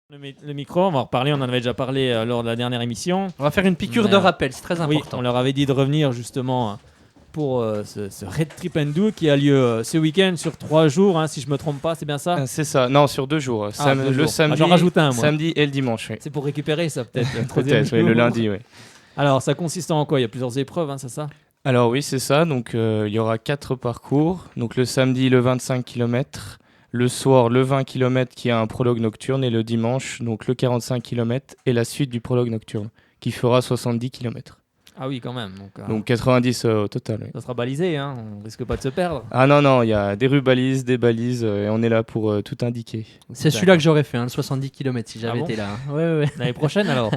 Le micro, on va en reparler, on en avait déjà parlé lors de la dernière émission. On va faire une piqûre de rappel, c'est très important. Oui, on leur avait dit de revenir justement pour ce Red Trip and Do qui a lieu ce week-end sur 3 jours, si je me trompe pas, c'est bien ça? C'est ça, non, sur 2 jours. 2 jours. Le samedi, j'en rajoute un, moi. Samedi et le dimanche. Oui. C'est pour récupérer ça peut-être. Peut-être, oui, le lundi, oui. Alors, ça consiste en quoi? Il y a plusieurs épreuves, c'est ça? Alors oui, c'est ça. Donc il y aura 4 parcours. Donc le samedi, le 25 km. Le soir, le 20 km qui a un prologue nocturne. Et le dimanche, donc le 45 km et la suite du prologue nocturne qui fera 70 km. Ah oui, quand même. Donc 90 au total. Oui. Ça sera balisé, on risque pas de se perdre. Ah non, il y a des rues-balises, des balises et on est là pour tout indiquer. C'est celui-là que j'aurais fait, le 70 km si j'avais été là. Ouais. L'année prochaine alors?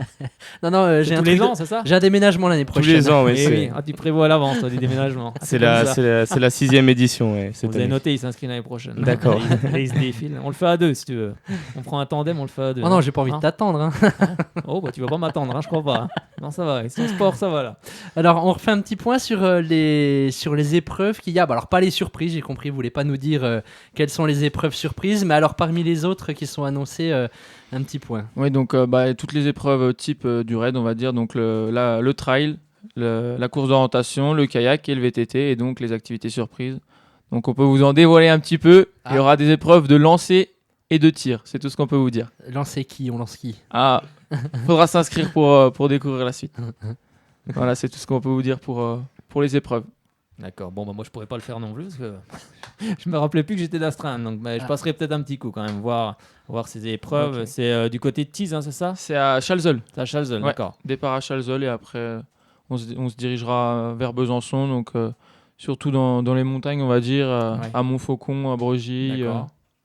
Non, j'ai tous les ans, c'est ça? J'ai un déménagement l'année prochaine. Tous les ans, oui. Oui. Tu prévois à l'avance les déménagements. C'est la 6e édition. Ouais, vous avez noté, il s'inscrit l'année prochaine. D'accord. Il se défile. On le fait à 2 si tu veux. On prend un tandem, on le fait à 2. Oh non, j'ai pas envie de t'attendre. Oh, tu vas pas m'attendre, je crois pas. Non, ça va. Son sport, ça va là. Alors, on refait un petit point sur les épreuves qu'il y a. Alors, pas les surprises, j'ai compris, vous voulez pas nous dire quelles sont les épreuves surprises, mais alors parmi les autres qui sont annoncées, un petit point. Oui, donc toutes les épreuves type du raid, on va dire, donc le trail, la course d'orientation, le kayak et le VTT, et donc les activités surprises. Donc on peut vous en dévoiler un petit peu. Il y aura des épreuves de lancer et de tir, c'est tout ce qu'on peut vous dire. Lancer qui? On lance qui? Ah, faudra s'inscrire pour découvrir la suite. Voilà, c'est tout ce qu'on peut vous dire pour les épreuves. D'accord, bon, moi je pourrais pas le faire non plus parce que je me rappelais plus que j'étais d'astreinte, donc je passerai peut-être un petit coup quand même, voir ces épreuves. Okay. C'est du côté de Tees, c'est ça? C'est à Chalzeul. C'est à Chalzeul, ouais. D'accord. Départ à Chalzeul et après on se dirigera vers Besançon, donc surtout dans les montagnes, on va dire, à Montfaucon, à Bregy.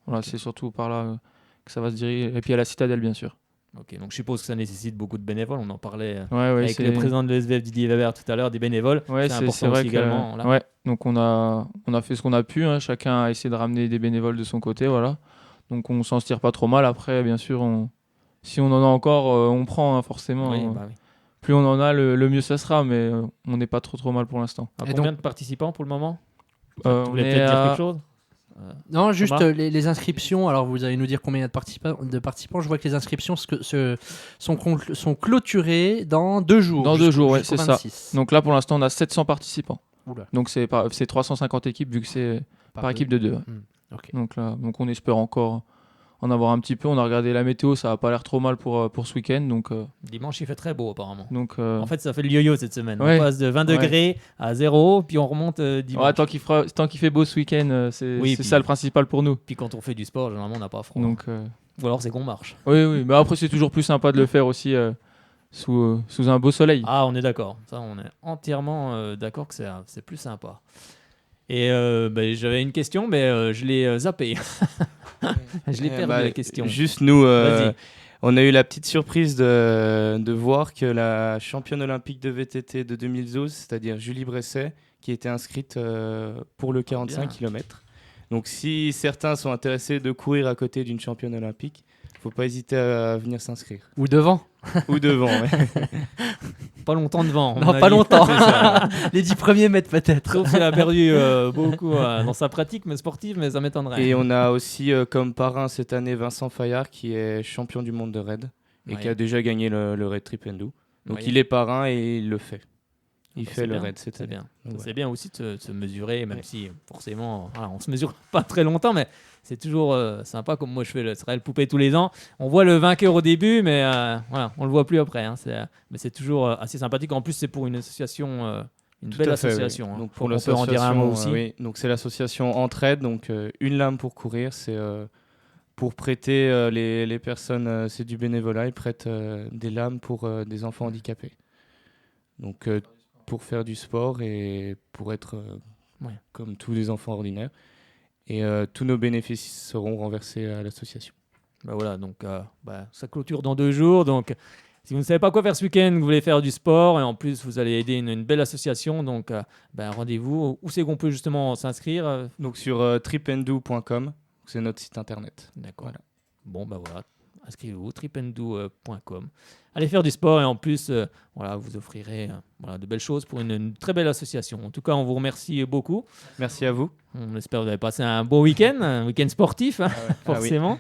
Voilà, c'est surtout par là que ça va se diriger, et puis à la Citadelle bien sûr. Ok, donc je suppose que ça nécessite beaucoup de bénévoles. On en parlait avec le président de l'ESVF Didier Weber tout à l'heure, des bénévoles. Ouais, c'est important vrai aussi également. Là. Ouais, donc on a fait ce qu'on a pu. Chacun a essayé de ramener des bénévoles de son côté, voilà. Donc on s'en tire pas trop mal. Après, bien sûr, si on en a encore, on prend forcément. Oui. Plus on en a, le mieux ça sera. Mais on n'est pas trop mal pour l'instant. Combien de participants pour le moment? Vous voulez peut-être dire quelque chose? Non, juste les inscriptions. Alors, vous allez nous dire combien il y a de participants. Je vois que les inscriptions sont clôturées dans 2 jours. Dans 2 jours, ouais, c'est 26. ça. Donc là, pour l'instant, on a 700 participants. Oula. Donc c'est 350 équipes vu que c'est par équipe de 2. Okay. Donc on espère encore en avoir un petit peu. On a regardé la météo, ça n'a pas l'air trop mal pour ce week-end. Donc, dimanche, il fait très beau apparemment. Donc, en fait, ça fait le yo-yo cette semaine. Ouais. On passe de 20 degrés à 0, puis on remonte dimanche. Ouais, tant qu'il fait beau ce week-end, c'est ça le principal pour nous. Puis quand on fait du sport, généralement, on n'a pas froid. Donc, ou alors c'est qu'on marche. Oui, mais après, c'est toujours plus sympa de le faire aussi sous un beau soleil. Ah, on est d'accord. Ça, on est entièrement d'accord que c'est plus sympa. Et j'avais une question, mais je l'ai zappée. Je l'ai perdu la question. Juste nous, on a eu la petite surprise de voir que la championne olympique de VTT de 2012, c'est-à-dire Julie Bresset, qui était inscrite pour le 45 km. Donc si certains sont intéressés de courir à côté d'une championne olympique, il ne faut pas hésiter à venir s'inscrire. Ou devant. Ou devant, ouais. Pas longtemps devant. Non, pas longtemps. Les 10 premiers mètres peut-être. Sauf qu'il a perdu beaucoup dans sa pratique sportive, mais ça m'étonnerait. Et on a aussi comme parrain cette année Vincent Fayard qui est champion du monde de raid et qui a déjà gagné le Raid Trip and Do. Donc il est parrain et il le fait. Il fait le raid cette année. Bien. C'est bien aussi de se mesurer, même si forcément on se mesure pas très longtemps, mais c'est toujours sympa comme moi je fais le Trail Poupée tous les ans. On voit le vainqueur au début, mais on le voit plus après. Mais c'est toujours assez sympathique. En plus, c'est pour une association, une belle association. Oui. Donc pour on peut en dire un mot aussi. Oui. Donc c'est l'association Entraide. Donc une lame pour courir, c'est pour prêter les personnes. C'est du bénévolat. Ils prêtent des lames pour des enfants handicapés. Donc pour faire du sport et pour être comme tous les enfants ordinaires. Et tous nos bénéfices seront renversés à l'association. Voilà, donc ça clôture dans 2 jours. Donc, si vous ne savez pas quoi faire ce week-end, vous voulez faire du sport et en plus vous allez aider une belle association, donc rendez-vous. Où c'est qu'on peut justement s'inscrire? Donc sur tripando.com, c'est notre site internet. D'accord. Voilà. Bon, voilà. Inscrivez-vous, tripando.com. Allez faire du sport et en plus, vous offrirez de belles choses pour une très belle association. En tout cas, on vous remercie beaucoup. Merci à vous. On espère que vous avez passé un beau week-end, un week-end sportif, forcément.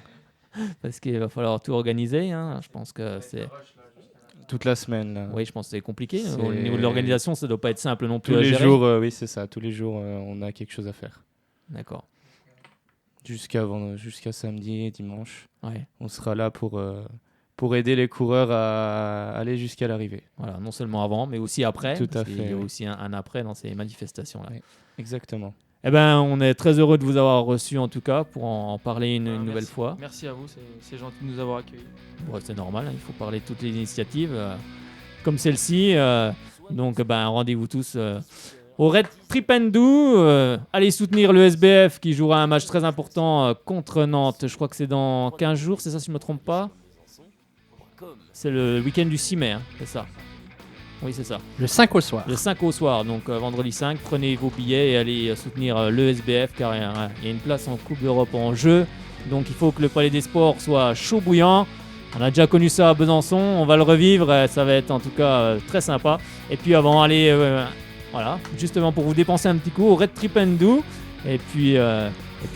parce qu'il va falloir tout organiser. Hein. Je pense que c'est. Toute la semaine. Là. Oui, je pense que c'est compliqué. C'est- Au niveau de l'organisation, ça doit pas être simple non plus Tous à les gérer. jours, oui, c'est ça. Tous les jours, on a quelque chose à faire. D'accord. Jusqu'à samedi et dimanche. Ouais. On sera là pour aider les coureurs à aller jusqu'à l'arrivée. Voilà, non seulement avant, mais aussi après. Tout parce à qu'il fait, y a oui. aussi un après dans ces manifestations-là. Oui. Exactement. Eh ben, on est très heureux de vous avoir reçu en tout cas pour en parler une nouvelle fois. Merci à vous, c'est gentil de nous avoir accueillis. Bon, c'est normal, hein, il faut parler de toutes les initiatives comme celle-ci. Donc, rendez-vous tous au Red Trip and Do. Allez soutenir le SBF qui jouera un match très important contre Nantes. Je crois que c'est dans 15 jours, c'est ça si je ne me trompe pas. C'est le week-end du 6 mai, hein, c'est ça. Oui, c'est ça. Le 5 au soir. Le 5 au soir, donc vendredi 5, prenez vos billets et allez soutenir le SBF car il y a une place en Coupe d'Europe en jeu. Donc il faut que le Palais des Sports soit chaud bouillant. On a déjà connu ça à Besançon, on va le revivre, ça va être en tout cas très sympa. Et puis avant, allez, voilà, justement pour vous dépenser un petit coup au Red Trip and Do. Et puis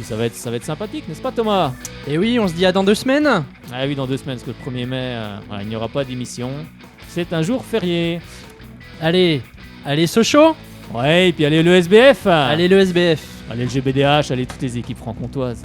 ça va être sympathique, n'est-ce pas Thomas? Et oui, on se dit à dans 2 semaines. Ah oui, dans 2 semaines, parce que le 1er mai, il n'y aura pas d'émission. C'est un jour férié. Allez Sochaux. Ouais, et puis allez le SBF. Allez le SBF. Allez le GBDH, allez toutes les équipes franc-comtoises.